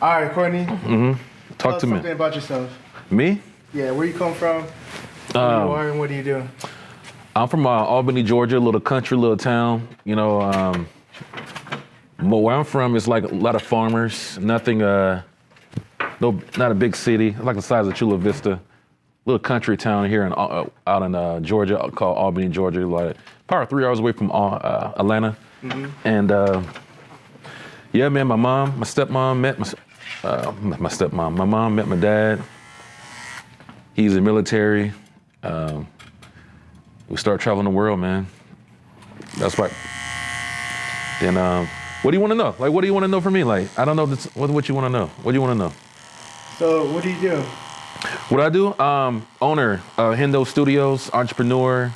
All right, Courtney. Talk to me. Something about yourself. Me? Yeah, where you come from, who you are, and what do you do? I'm from Albany, Georgia, a little country, little town. You know, but where I'm from is like a lot of farmers. Nothing, not a big city. Like the size of Chula Vista. Little country town here out in Georgia called Albany, Georgia. Like probably 3 hours away from Atlanta. And yeah, man, my stepmom met my stepmom. My mom met my dad. He's in the military. We start traveling the world, man. That's why. Then, what do you want to know? Like, what do you want to know from me? Like, I don't know what you want to know. What do you want to know? So, what do you do? What I do? Owner of Hendo Studios, entrepreneur.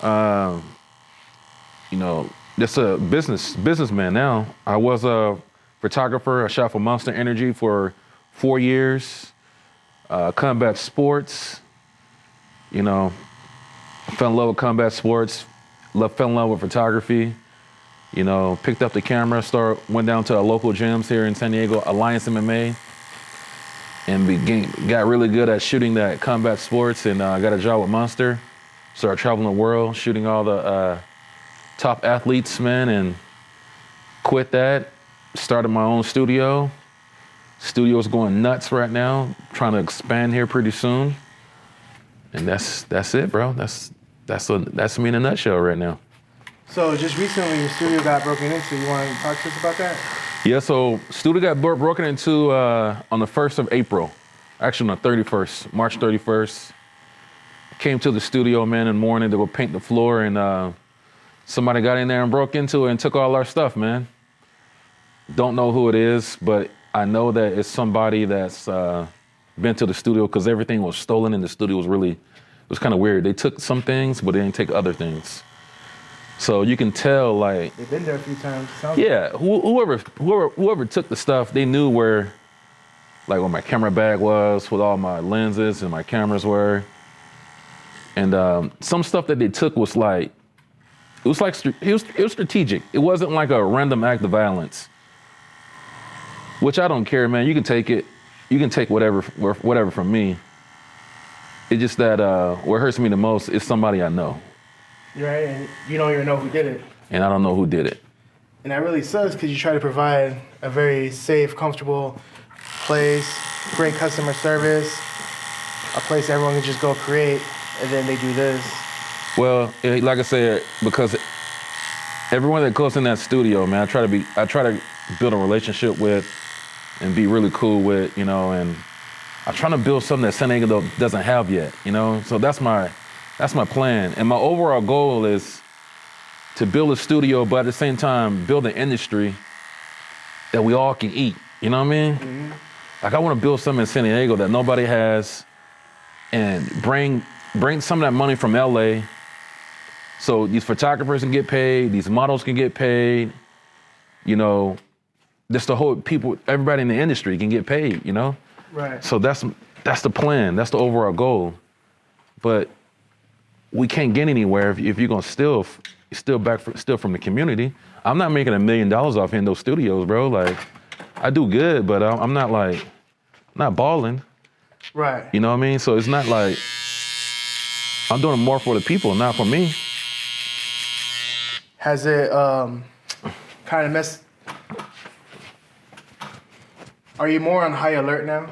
You know, just a businessman now. I was a photographer. I shot for Monster Energy for 4 years. Combat sports. You know, fell in love with combat sports. Fell in love with photography. You know, picked up the camera, went down to our local gyms here in San Diego, Alliance MMA, and got really good at shooting that combat sports, and got a job with Monster. Started traveling the world, shooting all the top athletes, man, and quit that. Started my own studio. Studio's going nuts right now. Trying to expand here pretty soon. And that's it, bro. That's me in a nutshell right now. So just recently, your studio got broken into. You want to talk to us about that? Yeah, so studio got broken into on the 1st of April. Actually, on the 31st, March 31st. Came to the studio, man, in the morning to go paint the floor, and somebody got in there and broke into it and took all our stuff, man. Don't know who it is, but I know that it's somebody that's been to the studio, because everything was stolen in the studio. It was kind of weird. They took some things, but they didn't take other things. So you can tell, like, they've been there a few times. Yeah, whoever took the stuff, they knew where my camera bag was, with all my lenses and my cameras were. And some stuff that they took was it was strategic. It wasn't like a random act of violence, which I don't care, man. You can take it. You can take whatever from me. It's just that what hurts me the most is somebody I know. Right, and you don't even know who did it. And I don't know who did it. And that really sucks, because you try to provide a very safe, comfortable place, great customer service, a place everyone can just go create, and then they do this. Well, like I said, because everyone that goes in that studio, man, I try to build a relationship with and be really cool with, you know, and I'm trying to build something that San Diego doesn't have yet, you know? So that's my plan. And my overall goal is to build a studio, but at the same time, build an industry that we all can eat. You know what I mean? Mm-hmm. Like, I want to build something in San Diego that nobody has, and bring some of that money from LA, so these photographers can get paid, these models can get paid, you know, just the whole everybody in the industry can get paid, you know? Right. So that's the plan. That's the overall goal. But we can't get anywhere if you're gonna steal from the community. I'm not making $1 million off in those studios, bro. Like, I do good, but I'm not balling. Right. You know what I mean? So it's not like I'm doing it more for the people, not for me. Has it kind of messed? Are you more on high alert now?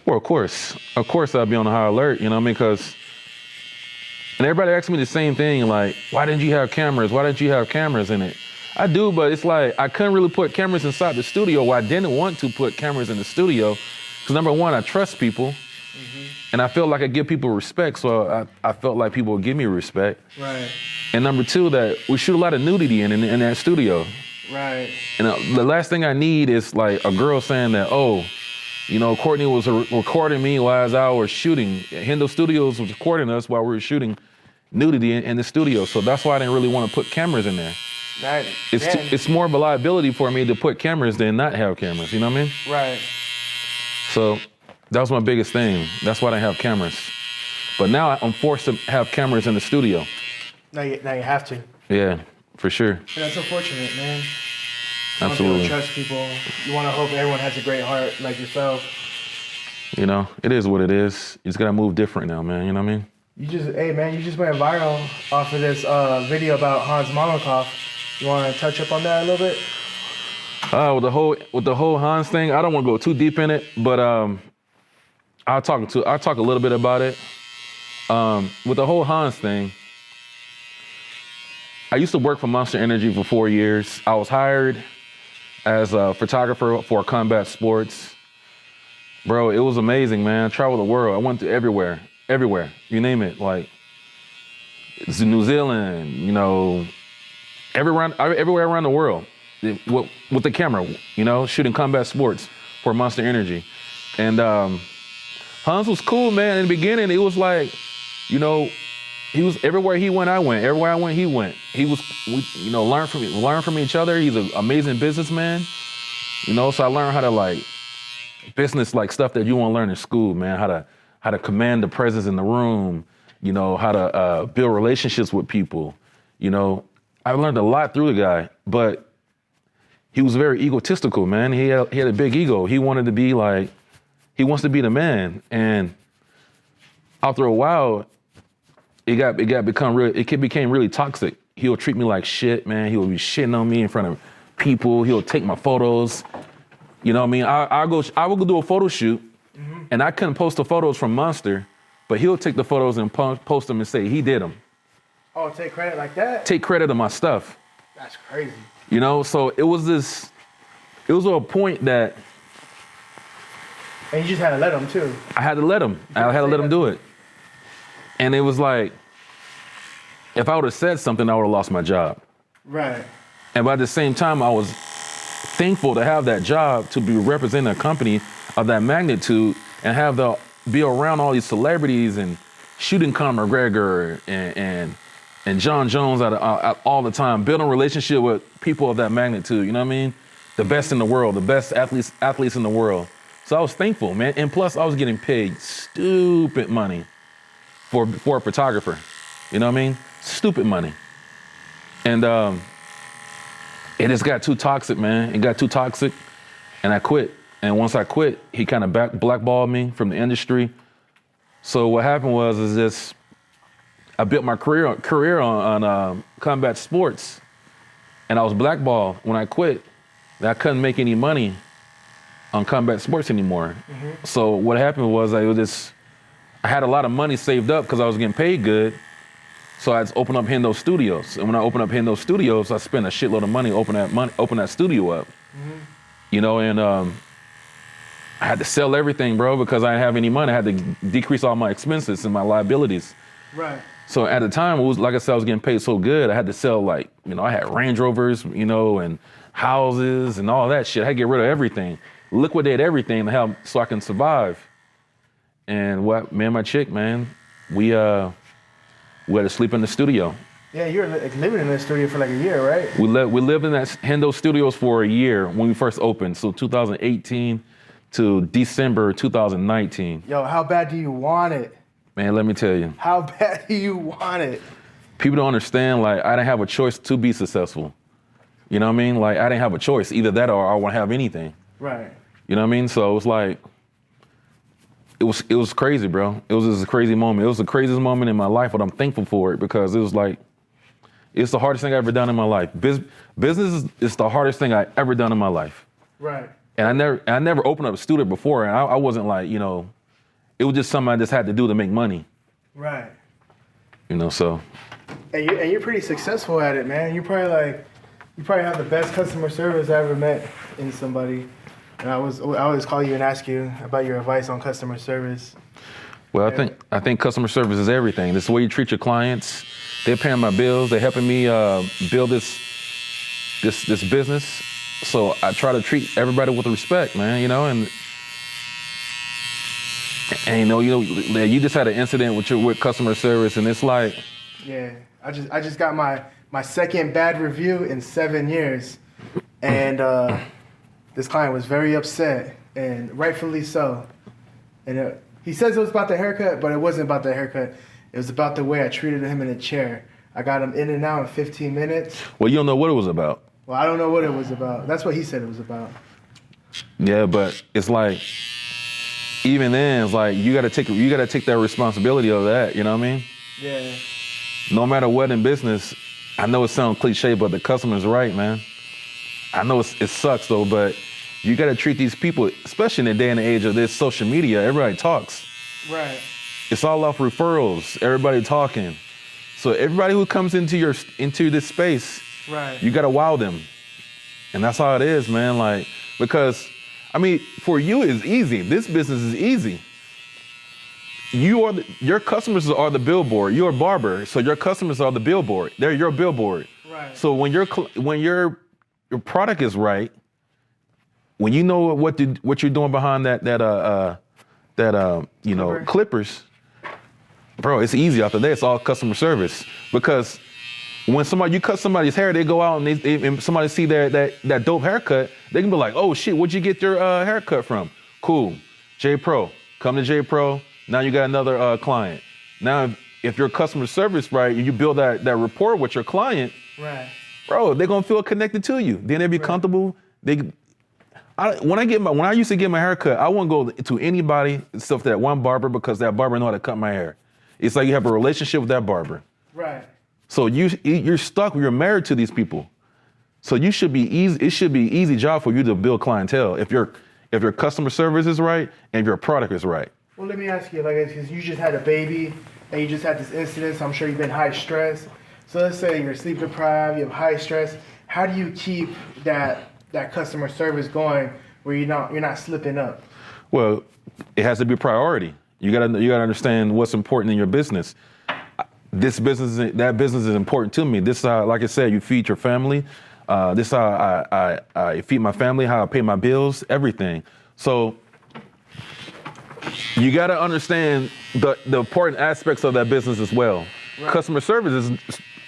Well, of course I'll be on high alert. You know what I mean? And everybody asks me the same thing, like, why didn't you have cameras? Why didn't you have cameras in it? I do, but it's like, I couldn't really put cameras inside the studio. Well, I didn't want to put cameras in the studio, because number one, I trust people, and I feel like I give people respect, so I felt like people would give me respect. Right. And number two, that we shoot a lot of nudity in that studio. Right. And the last thing I need is like a girl saying that, oh, you know, Courtney was recording me while I was shooting. Hendo Studios was recording us while we were shooting nudity in the studio. So that's why I didn't really want to put cameras in there. Right. It's more of a liability for me to put cameras than not have cameras, you know what I mean? Right. So that was my biggest thing. That's why I didn't have cameras. But now I'm forced to have cameras in the studio. Now you have to. Yeah, for sure. And that's unfortunate, man. You want to be able to Absolutely. trust people. You want to hope everyone has a great heart like yourself. You know, it is what it is. You just gotta move different now, man. You know what I mean? You just went viral off of this video about Hans Malakoff. You want to touch up on that a little bit? With the whole Hans thing, I don't want to go too deep in it, but I'll talk a little bit about it. With the whole Hans thing, I used to work for Monster Energy for 4 years. I was hired as a photographer for Combat Sports. Bro, it was amazing, man. I traveled the world. I went to everywhere, you name it, like New Zealand, you know, everywhere around the world with the camera, you know, shooting combat sports for Monster Energy. And Hans was cool, man. In the beginning, it was like, you know, he was everywhere he went, I went. Everywhere I went, he went. We learn from each other. He's an amazing businessman, you know. So I learned how to like business, like stuff that you won't learn in school, man. How to command the presence in the room, you know, how to build relationships with people, you know. I learned a lot through the guy, but he was very egotistical, man. He had a big ego. He wants to be the man. And after a while, it became really toxic. He'll treat me like shit, man. He'll be shitting on me in front of people. He'll take my photos. You know what I mean? I will go do a photo shoot, and I couldn't post the photos from Monster, but he'll take the photos and post them and say he did them. Oh, take credit like that? Take credit of my stuff. That's crazy. You know, so it was a point that And you just had to let him too. I had to let him. I had to let him do it. And it was like, if I would have said something, I would have lost my job. Right. And by the same time, I was thankful to have that job, to be representing a company of that magnitude and be around all these celebrities and shooting Conor McGregor and John Jones all the time, building a relationship with people of that magnitude, you know what I mean? The best in the world, the best athletes in the world. So I was thankful, man. And plus I was getting paid stupid money for a photographer, you know what I mean? Stupid money. And it just got too toxic, man. It got too toxic and I quit. And once I quit, he kind of blackballed me from the industry. So what happened was I built my career on combat sports, and I was blackballed when I quit. I couldn't make any money on combat sports anymore. Mm-hmm. So what happened was I had a lot of money saved up because I was getting paid good. So I just opened up Hendo Studios, and when I opened up Hendo Studios, I spent a shitload of money open that studio up. Mm-hmm. You know, and I had to sell everything, bro, because I didn't have any money. I had to decrease all my expenses and my liabilities. Right. So at the time, it was like I said, I was getting paid so good, I had to sell I had Range Rovers, you know, and houses and all that shit. I had to get rid of everything, liquidate everything so I can survive. And me and my chick, man, we had to sleep in the studio. Yeah, you were living in the studio for like a year, right? We lived in that Hendo Studios for a year when we first opened, so 2018 to December 2019. Yo, how bad do you want it? Man, let me tell you. How bad do you want it? People don't understand, like, I didn't have a choice to be successful. You know what I mean? Like, I didn't have a choice. Either that or I won't have anything. Right. You know what I mean? So it was like, it was crazy, bro. It was just a crazy moment. It was the craziest moment in my life, but I'm thankful for it because it was like, it's the hardest thing I've ever done in my life. Business is the hardest thing I've ever done in my life. Right. And I never opened up a studio before, and I wasn't like, you know, it was just something I just had to do to make money. Right. You know, so. And you're pretty successful at it, man. You probably have the best customer service I ever met in somebody. And I always call you and ask you about your advice on customer service. Well, I think customer service is everything. This is the way you treat your clients. They're paying my bills. They're helping me build this business. So I try to treat everybody with respect, man. You know, and you just had an incident with customer service, and it's like. Yeah, I just got my second bad review in 7 years, and this client was very upset, and rightfully so. And he says it was about the haircut, but it wasn't about the haircut. It was about the way I treated him in a chair. I got him in and out in 15 minutes. Well, you don't know what it was about. Well, I don't know what it was about. That's what he said it was about. Yeah, but it's like, even then, it's like you gotta take that responsibility of that. You know what I mean? Yeah. No matter what in business, I know it sounds cliche, but the customer's right, man. I know it sucks though, but you gotta treat these people, especially in the day and age of this social media. Everybody talks. Right. It's all off referrals. Everybody talking. So everybody who comes into this space, Right. you gotta wow them, and that's how it is, man. Like, because I mean, for you it's easy. This business is easy. Your customers are the billboard. You're a barber, so your customers are the billboard. They're your billboard. Right. So when your product is right, when you know what you're doing behind that clippers, bro, it's easy after that. It's all customer service, because when you cut somebody's hair, they go out and somebody see that dope haircut, they can be like, oh shit, where'd you get your haircut from? Cool, J Pro. Come to J Pro. Now you got another client. Now, if your customer service right, and you build that rapport with your client, right, bro, they're gonna feel connected to you. Then they'll be comfortable. When I used to get my haircut, I wouldn't go to anybody except that one barber, because that barber know how to cut my hair. It's like you have a relationship with that barber. right. So you're stuck. You're married to these people. So you should be easy. It should be an easy job for you to build clientele if your customer service is right and if your product is right. Well, let me ask you, because you just had a baby and you just had this incident, so I'm sure you've been high stress. So let's say you're sleep deprived, you have high stress. How do you keep that customer service going where you're not slipping up? Well, it has to be a priority. You gotta understand what's important in your business. That business is important to me. This is how, like I said, you feed your family. This is how I feed my family, how I pay my bills, everything. So you got to understand the important aspects of that business as well. Right. Customer service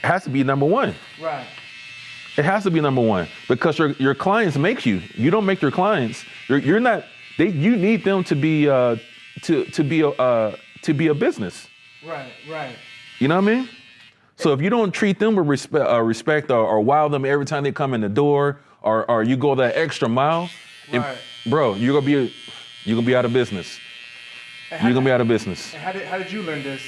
has to be number one. Right. It has to be number one, because your clients make you. You don't make your clients. You're not. You need them to be a business. Right. Right. You know what I mean? So if you don't treat them with respect or wow them every time they come in the door, or you go that extra mile, right, bro, you're gonna be out of business. You're gonna be out of business. And how did you learn this?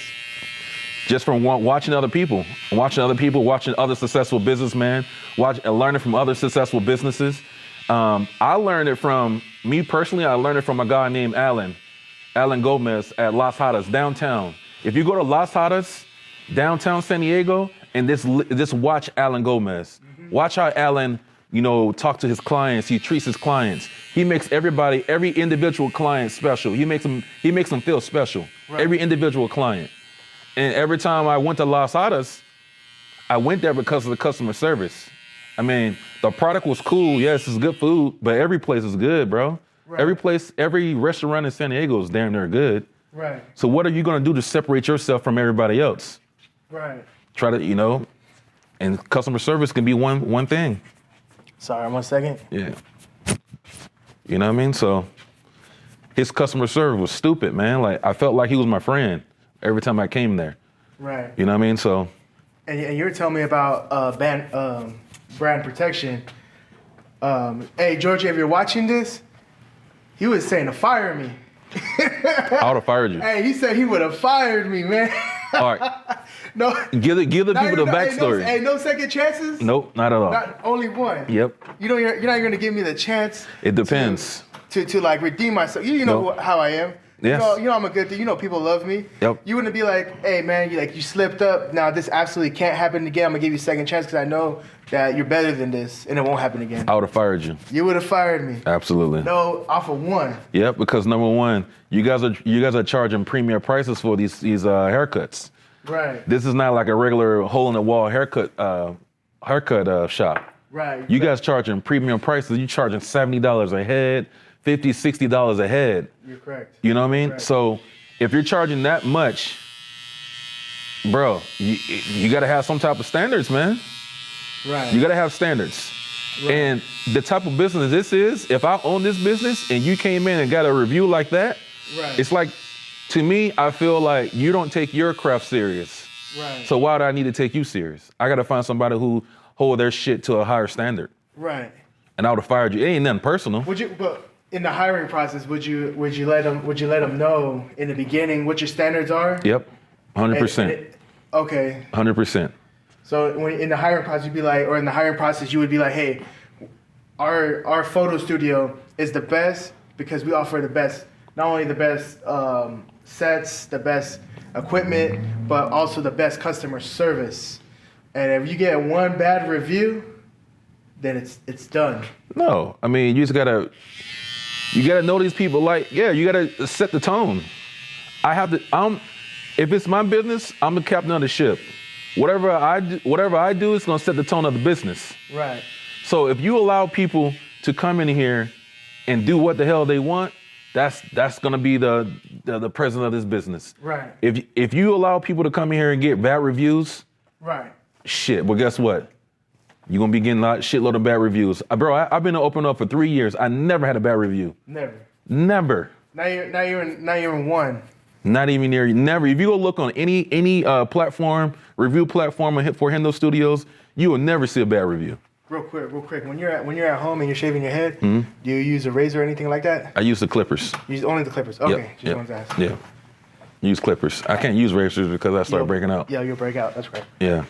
Just from watching other people, watching other successful businessmen, learning from other successful businesses. I learned it from me personally. I learned it from a guy named Alan Gomez at Las Hadas downtown. If you go to Las Hadas, downtown San Diego, and just watch Alan Gomez. Mm-hmm. Watch how Alan, talk to his clients. He treats his clients. He makes every individual client special. He makes them feel special. Right. Every individual client. And every time I went to Las Hadas, I went there because of the customer service. I mean, the product was cool. Yes, it's good food, but every place is good, bro. Right. Every restaurant in San Diego is damn near good. Right. So what are you gonna do to separate yourself from everybody else? Right. Try to, and customer service can be one thing. Sorry, 1 second. Yeah. You know what I mean? So his customer service was stupid, man. Like, I felt like he was my friend every time I came there. Right. You know what I mean? So. And you're telling me about brand protection. Hey, Georgie, if you're watching this, he was saying to fire me. I would have fired you. Hey, he said he would have fired me, man. All right. No. Give the people the backstory. No second chances? Nope, not at all. Not only one. Yep. You're not going to give me the chance. It depends. To like redeem myself. You know how I am. Yes. You know I'm a good thing. People love me. Yep. You wouldn't be like, hey man, you slipped up. Now this absolutely can't happen again. I'm gonna give you a second chance because I know that you're better than this and it won't happen again. I would have fired you. You would have fired me. Absolutely. No, off of one. Yep, because number one, you guys are charging premium prices for these haircuts. Right. This is not like a regular hole in the wall haircut shop. Right. You guys charging premium prices. You charging $70 a head, $50, $60 a head. You're correct. You know what I mean? Correct. So if you're charging that much, bro, you got to have some type of standards, man. Right. You got to have standards. Right. And the type of business this is, if I own this business and you came in and got a review like that, right. It's like, to me, I feel like you don't take your craft serious. Right. So why do I need to take you serious? I got to find somebody who hold their shit to a higher standard. Right. and I would have fired you. It ain't nothing personal. Would you? But in the hiring process, would you let them know in the beginning what your standards are? Yep, 100%. Okay. 100%. So when in the hiring process, you'd be like, or in the hiring process, you would be like, hey, our photo studio is the best because we offer the best, not only the best sets, the best equipment, but also the best customer service. And if you get one bad review, then it's done. No, I mean, you gotta know these people. Like, yeah, you gotta set the tone. If it's my business, I'm the captain of the ship. Whatever I do is gonna set the tone of the business. Right. So if you allow people to come in here and do what the hell they want, that's gonna be the president of this business. Right. If you allow people to come in here and get bad reviews, right. Shit. Well, guess what? You're gonna be getting a shitload of bad reviews. Bro, I've been open up for 3 years. I never had a bad review. Never. Never. Now you're in one. Not even near. Never. If you go look on any platform, review platform for Hendo Studios, you will never see a bad review. Real quick. When you're at home and you're shaving your head, do you use a razor or anything like that? I use the clippers. Use only the clippers. Okay. Yep. Wanted to ask. Yeah. Use clippers. I can't use razors because I start breaking out. Yeah, you'll break out. That's right. Yeah.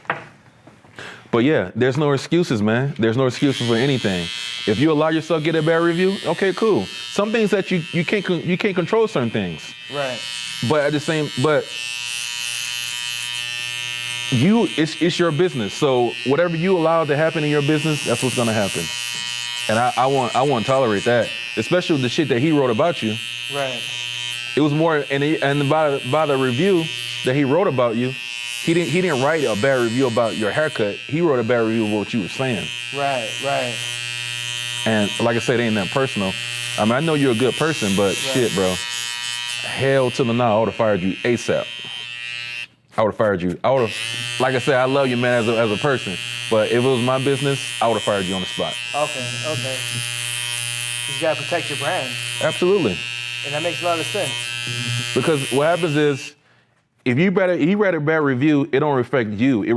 But yeah, there's no excuses, man. There's no excuses for anything. If you allow yourself to get a bad review, okay, cool. Some things that you can't control certain things. Right. But it's your business. So whatever you allow to happen in your business, that's what's gonna happen. And I won't tolerate that, especially with the shit that he wrote about you. Right. It was more, and by the review that he wrote about you, he didn't write a bad review about your haircut. He wrote a bad review of what you were saying. Right. And like I said, it ain't that personal. I mean, I know you're a good person, but shit, bro. Hell to the no, I would have fired you ASAP. I would have fired you. Like I said, I love you, man, as a person. But if it was my business, I would have fired you on the spot. Okay. You gotta protect your brand. Absolutely. And that makes a lot of sense. Because what happens is, if you write a bad review, it don't affect you. It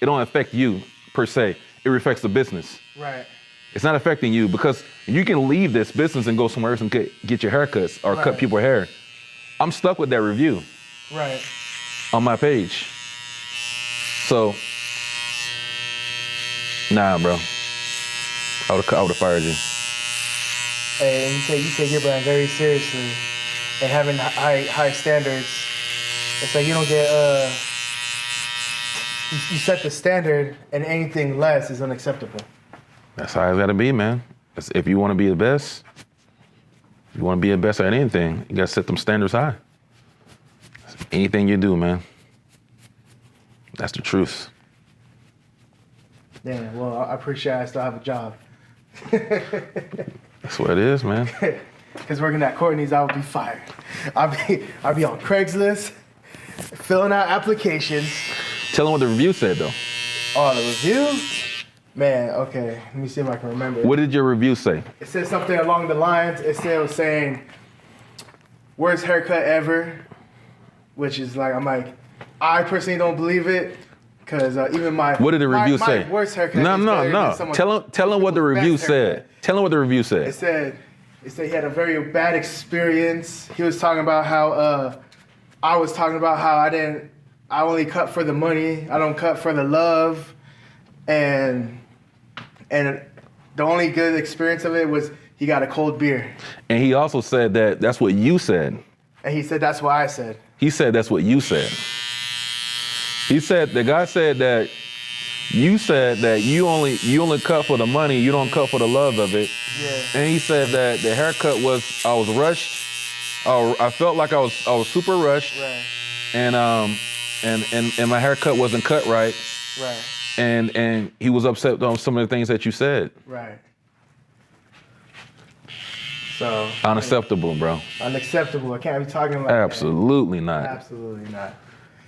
don't affect you per se. It affects the business. Right. It's not affecting you because you can leave this business and go somewhere else and get your haircuts or cut people's hair. I'm stuck with that review. Right. On my page. So, nah, bro. I would have fired you. Hey, and you take your brand very seriously, and having high standards. It's like you don't get you set the standard, and anything less is unacceptable. That's how it's got to be, man. If you want to be the best, if you want to be the best at anything, you got to set them standards high. Anything you do, man. That's the truth. Yeah, well, I appreciate I still have a job. That's what it is, man. Because working at Courtney's, I would be fired. I'd be on Craigslist, filling out applications. Tell them what the review said, though. Oh, the review? Man, okay. Let me see if I can remember. What did your review say? It said something along the lines. It was saying, worst haircut ever. Which is like, I'm like, I personally don't believe it. Because even my... What did the review say? My worst haircut No. Tell him what the review said. Tell him what the review said. It said he had a very bad experience. He was talking about how I was talking about how I only cut for the money. I don't cut for the love. And the only good experience of it was he got a cold beer. And he also said that's what you said. And he said that's what I said. He said that's what you said. He said, the guy said that you said that you only cut for the money, you don't cut for the love of it. Yeah. And he said that the haircut I was rushed. I felt like I was super rushed. Right. And my haircut wasn't cut right. Right. And he was upset on some of the things that you said. Right. So unacceptable, bro. Unacceptable. I can't be talking like Absolutely that. not. Absolutely not.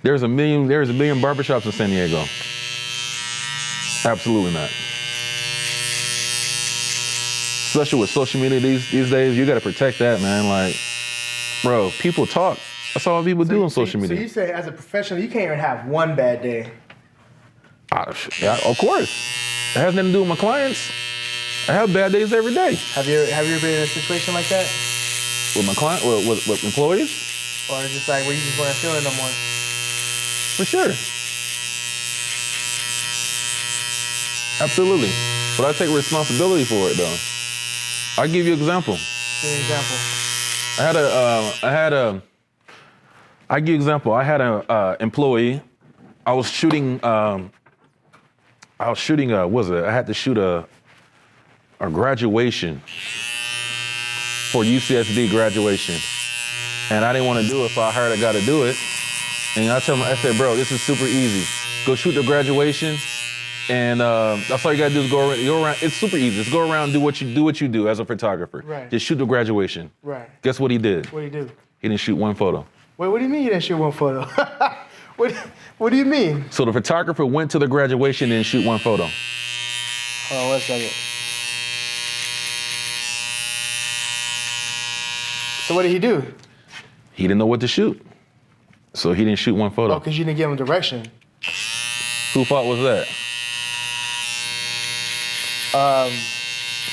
There's a million barbershops in San Diego. Absolutely not. Especially with social media these days, you gotta protect that, man. Like, bro, people talk. That's all people do on social media. So you say as a professional, you can't even have one bad day. Yeah, of course. has nothing to do with my clients. I have bad days every day. Have you ever been in a situation like that? With my client, with employees? Or just like where you just weren't feeling no more? For sure. Absolutely. But I take responsibility for it though. I'll give you an example. Give me an example. I give you an example. I had an employee. I was shooting, I had to shoot a graduation for UCSD graduation. And I didn't want to do it, so I hired a guy to do it. And I said, bro, this is super easy. Go shoot the graduation. And that's all you gotta do is go around. It's super easy. Just go around and do what you do as a photographer. Right. Just shoot the graduation. Right. Guess what he did? What did he do? He didn't shoot one photo. Wait, what do you mean you didn't shoot one photo? What do you mean? So the photographer went to the graduation and didn't shoot one photo. Hold on 1 second. So what did he do? He didn't know what to shoot. So he didn't shoot one photo. Oh, because you didn't give him direction. Whose fault was that?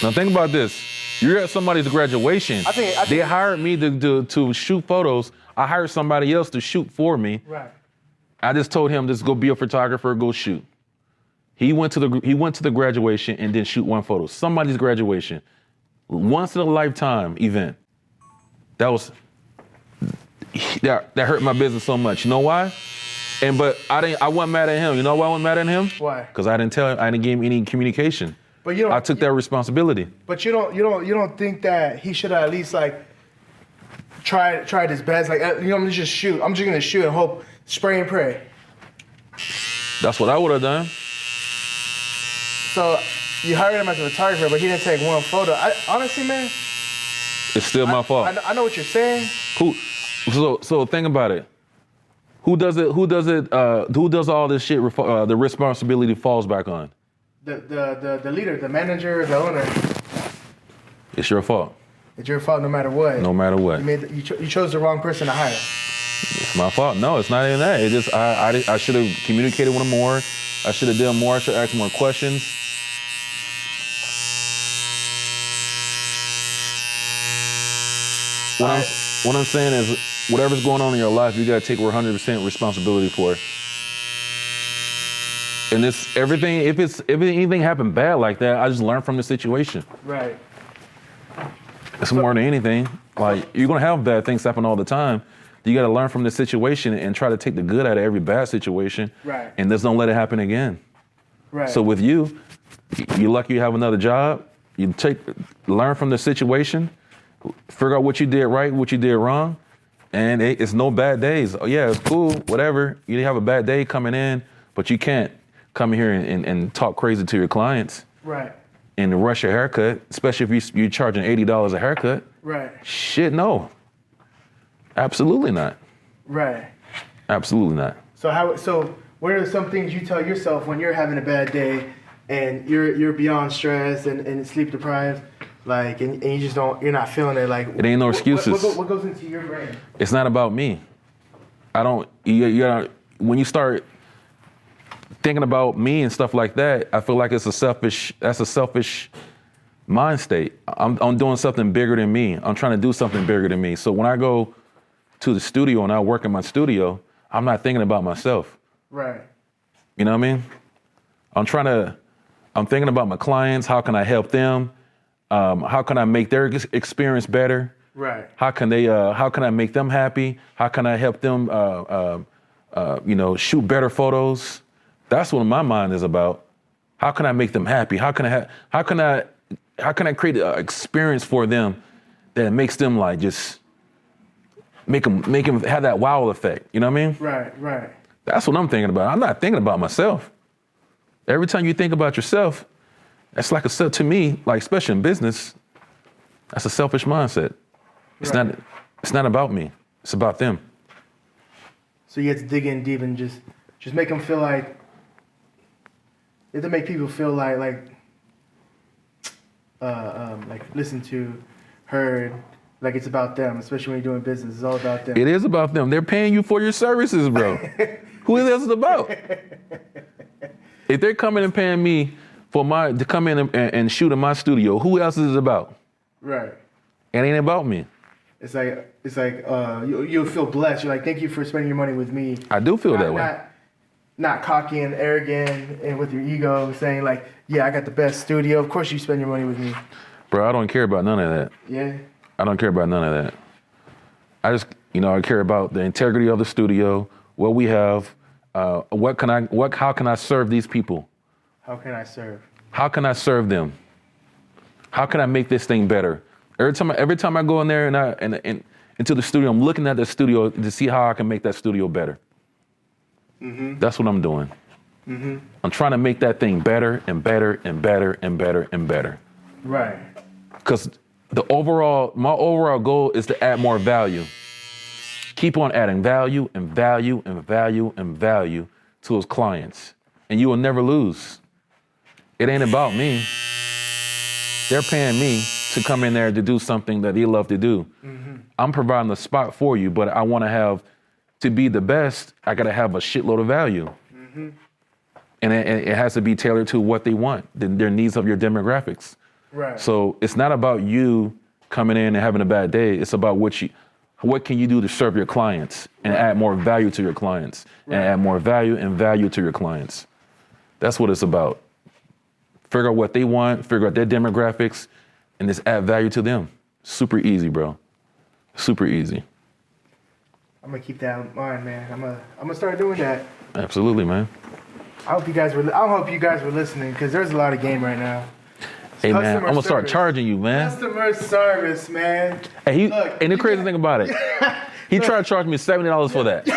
Now think about this. You're at somebody's graduation. I think they hired me to shoot photos. I hired somebody else to shoot for me. Right. I just told him, just go be a photographer, go shoot. He went to the graduation and didn't shoot one photo. Somebody's graduation. Once in a lifetime event. That hurt my business so much. You know why? But I wasn't mad at him. You know why I wasn't mad at him? Why? Because I didn't give him any communication. But you don't, I took that responsibility. But you don't think that he should have at least like tried his best? Like, I'm just shoot. I'm just gonna shoot and hope, spray and pray. That's what I would have done. So you hired him as a photographer, but he didn't take one photo. Honestly, man, it's still my fault. I know what you're saying. So think about it. Who does it? Who does all this shit? The responsibility falls back on. The leader, the manager, the owner. It's your fault. It's your fault no matter what. No matter what. You chose the wrong person to hire. It's my fault. No, it's not even that. It just I should have communicated with him more. I should have done more. I should have asked more questions. What I'm saying is, whatever's going on in your life, you gotta take 100% responsibility for it. And if anything happened bad like that, I just learn from the situation. Right. It's more than anything. Like, you're gonna have bad things happen all the time. You gotta learn from the situation and try to take the good out of every bad situation. Right. And just don't let it happen again. Right. So with you're lucky you have another job. You learn from the situation, figure out what you did right, what you did wrong, and it's no bad days. Oh yeah, it's cool, whatever. You have a bad day coming in, but you can't come here and talk crazy to your clients. Right. And rush your haircut, especially if you're charging $80 a haircut. Right. Shit, no. Absolutely not. Right. Absolutely not. So what are some things you tell yourself when you're having a bad day and you're beyond stressed and sleep deprived, like, and you just you're not feeling it, like, it ain't no excuses. What goes into your brain? It's not about me. When you start thinking about me and stuff like that, I feel like that's a selfish mind state. I'm doing something bigger than me. I'm trying to do something bigger than me. So when I go to the studio and I work in my studio, I'm not thinking about myself. Right. You know what I mean? I'm thinking about my clients. How can I help them? How can I make their experience better? Right. How can I make them happy? How can I help them, shoot better photos? That's what my mind is about. How can I make them happy? How can I create an experience for them that makes them like just make them have that wow effect? You know what I mean? Right. Right. That's what I'm thinking about. I'm not thinking about myself. Every time you think about yourself, that's like to me, like especially in business, that's a selfish mindset. It's not about me. It's about them. So you have to dig in deep and just make them feel like. You have to make people feel like listened to, heard, like it's about them, especially when you're doing business. It's all about them. It is about them. They're paying you for your services, bro. Who is this about? If they're coming and paying me to come in and shoot in my studio, who else is it about? Right. It ain't about me. It's like you'll feel blessed. You're like, thank you for spending your money with me. I do feel that way. Not cocky and arrogant and with your ego saying like, yeah, I got the best studio. Of course you spend your money with me. Bro, I don't care about none of that. Yeah. I don't care about none of that. I just, I care about the integrity of the studio, what we have, how can I serve these people? How can I serve? How can I serve them? How can I make this thing better? Every time I go in there and into the studio, I'm looking at the studio to see how I can make that studio better. Mm-hmm. That's what I'm doing. Mm-hmm. I'm trying to make that thing better and better and better and better and better. Right. Because my overall goal is to add more value. Keep on adding value and value and value and value to his clients. And you will never lose. It ain't about me. They're paying me to come in there to do something that they love to do. Mm-hmm. I'm providing the spot for you, but I want to be the best, I gotta have a shitload of value. Mm-hmm. And it has to be tailored to what they want, their needs of your demographics. Right. So it's not about you coming in and having a bad day. It's about what can you do to serve your clients and add more value to your clients and add more value and value to your clients. That's what it's about. Figure out what they want, figure out their demographics, and just add value to them. Super easy, bro. Super easy. I'm gonna keep that in mind, man. I'm gonna start doing that. Absolutely, man. I hope you guys were listening because there's a lot of game right now. Hey, man, I'm gonna start charging you, man. Customer service, man. Hey, and the crazy thing about it, he tried to charge me $70 for that.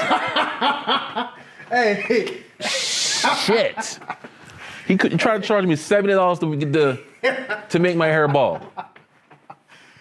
Hey. Shit. He tried to charge me $70 to make my hair bald.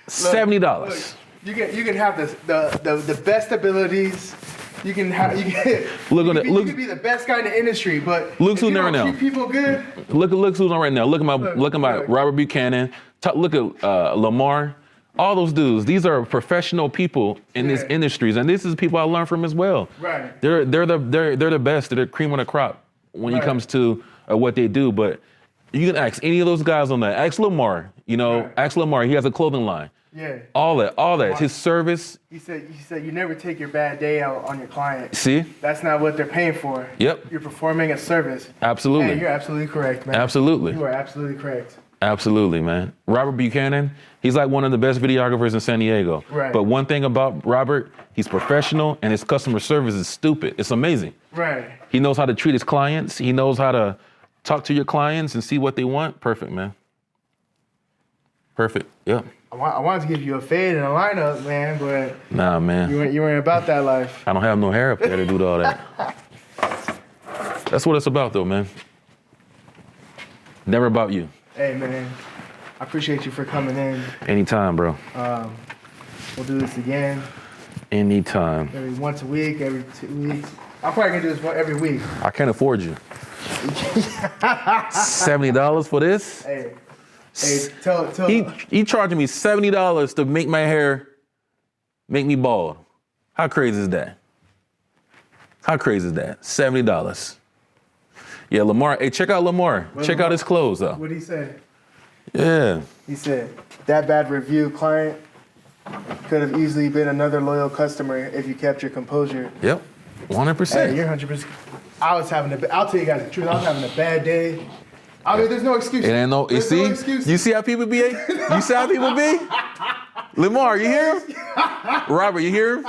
$70. Look, you can have the best abilities. You can be the best guy in the industry, but look if who's you there don't now. treat people good. Look who's on right now. Look at my Robert Buchanan. Look at Lamar. All those dudes. These are professional people in these industries, and this is people I learned from as well. Right. They're the best. They're the cream of the crop when it comes to what they do. But you can ask any of those guys on that. Ask Lamar. Ask Lamar. He has a clothing line. Yeah. All that. His service. He said you never take your bad day out on your client. See? That's not what they're paying for. Yep. You're performing a service. Absolutely. Hey, you're absolutely correct, man. Absolutely. You are absolutely correct. Absolutely, man. Robert Buchanan, he's like one of the best videographers in San Diego. Right. But one thing about Robert, he's professional and his customer service is stupid. It's amazing. Right. He knows how to treat his clients. He knows how to talk to your clients and see what they want. Perfect, man. Perfect. Yep. I wanted to give you a fade and a lineup, man, but nah, man. You weren't about that life. I don't have no hair up there to do all that. That's what it's about, though, man. Never about you. Hey, man. I appreciate you for coming in. Anytime, bro. We'll do this again. Anytime. Maybe once a week, every 2 weeks. I'm probably gonna do this every week. I can't afford you. $70 for this? Hey, tell. He charging me $70 to make my hair, make me bald. How crazy is that? How crazy is that? $70. Yeah, Lamar. Hey, check out Lamar. Check out his clothes, though. What'd he say? Yeah. He said, that bad review client could have easily been another loyal customer if you kept your composure. Yep. 100%. Hey, you're 100%. I'll tell you guys the truth. I was having a bad day. I mean, there's no excuse. It ain't no. You see how people be? You see how people be? Lamar, you hear him? Robert, you hear him?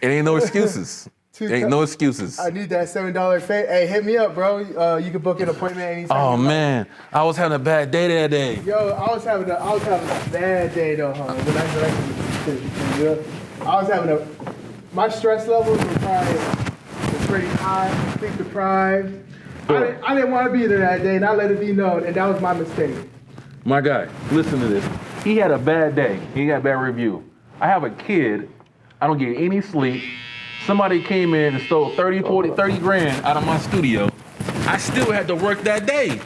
It ain't no excuses. Ain't no excuses. I need that $7 fade. Hey, hit me up, bro. You can book an appointment anytime. Oh man, I was having a bad day that day. Yo, I was having a bad day though, huh? My stress levels were pretty high, sleep deprived. I didn't want to be there that day, and I let it be known, and that was my mistake. My guy, listen to this. He had a bad day. He got a bad review. I have a kid. I don't get any sleep. Somebody came in and stole 30 grand out of my studio. I still had to work that day.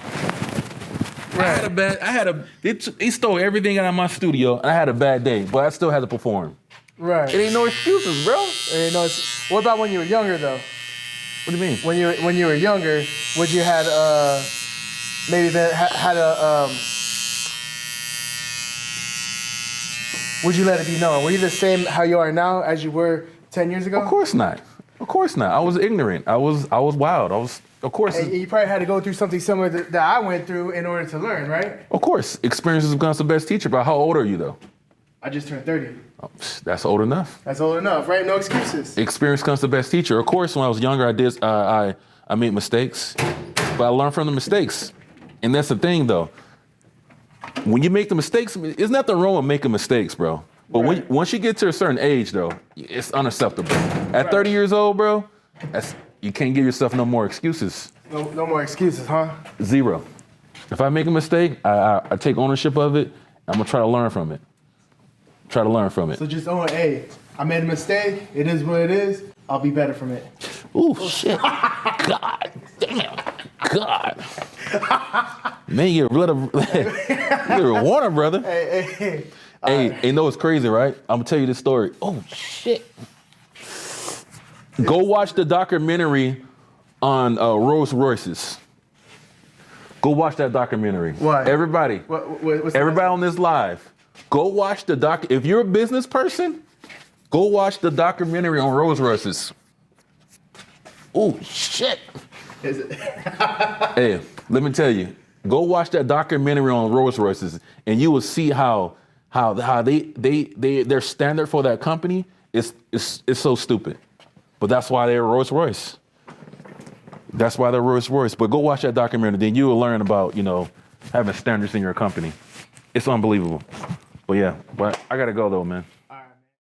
Right. He stole everything out of my studio, and I had a bad day, but I still had to perform. Right. It ain't no excuses, bro. What about when you were younger, though? What do you mean? When you were younger, would you had maybe had a would you let it be known? Were you the same how you are now as you were 10 years ago? Of course not. Of course not. I was ignorant. I was wild. Of course. And you probably had to go through something similar that I went through in order to learn, right? Of course. Experience becomes the best teacher, but how old are you though? I just turned 30. Oh, that's old enough. That's old enough, right? No excuses. Experience becomes the best teacher. Of course, when I was younger, I made mistakes, but I learned from the mistakes. And that's the thing though. When you make the mistakes, there's nothing wrong with making mistakes, bro. But once you get to a certain age, though, it's unacceptable. At 30 years old, bro, you can't give yourself no more excuses. No more excuses, huh? Zero. If I make a mistake, I take ownership of it. I'm gonna try to learn from it. So just own, hey, I made a mistake. It is what it is. I'll be better from it. Ooh, shit. God damn. God. Man, you're a Warner, brother. Hey. Hey, you know what's crazy, right? I'm gonna tell you this story. Oh, shit. Go watch the documentary on Rolls Royces. Go watch that documentary. Why? Everybody. What's Everybody on this live. Go watch the doc. If you're a business person, go watch the documentary on Rolls Royces. Oh, shit. Is it? Hey, let me tell you. Go watch that documentary on Rolls Royces, and you will see how their standard for that company is so stupid. But that's why they're Rolls Royce. That's why they're Rolls Royce. But go watch that documentary, then you will learn about, having standards in your company. It's unbelievable. But yeah, I gotta go though, man.